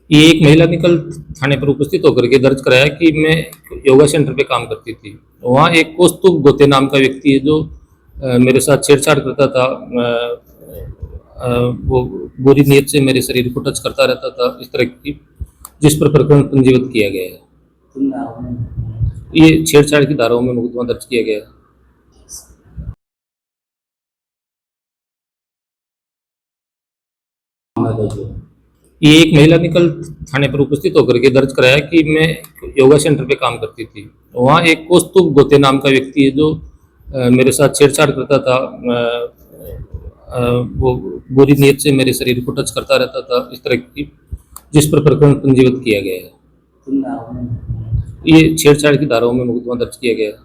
ये एक महिला ने कल थाने पर उपस्थित होकर के दर्ज कराया कि मैं योगा सेंटर पे काम करती थी। वहाँ एक कौस्तुभ गोते नाम का व्यक्ति है जो मेरे साथ छेड़छाड़ करता था। वो बुरी नीयत से मेरे शरीर को टच करता रहता था, इस तरह की, जिस पर प्रकरण पंजीबद्ध किया गया है। ये छेड़छाड़ की धाराओं में मुकदमा दर्ज किया गया है। ये एक महिला ने कल थाने पर उपस्थित होकर के दर्ज कराया कि मैं योगा सेंटर पे काम करती थी। वहाँ एक कौस्तुभ गोते नाम का व्यक्ति है जो मेरे साथ छेड़छाड़ करता था। वो बुरी नीयत से मेरे शरीर को टच करता रहता था, इस तरह की, जिस पर प्रकरण पंजीबद्ध किया गया है। ये छेड़छाड़ की धाराओं में मुकदमा दर्ज किया गया है।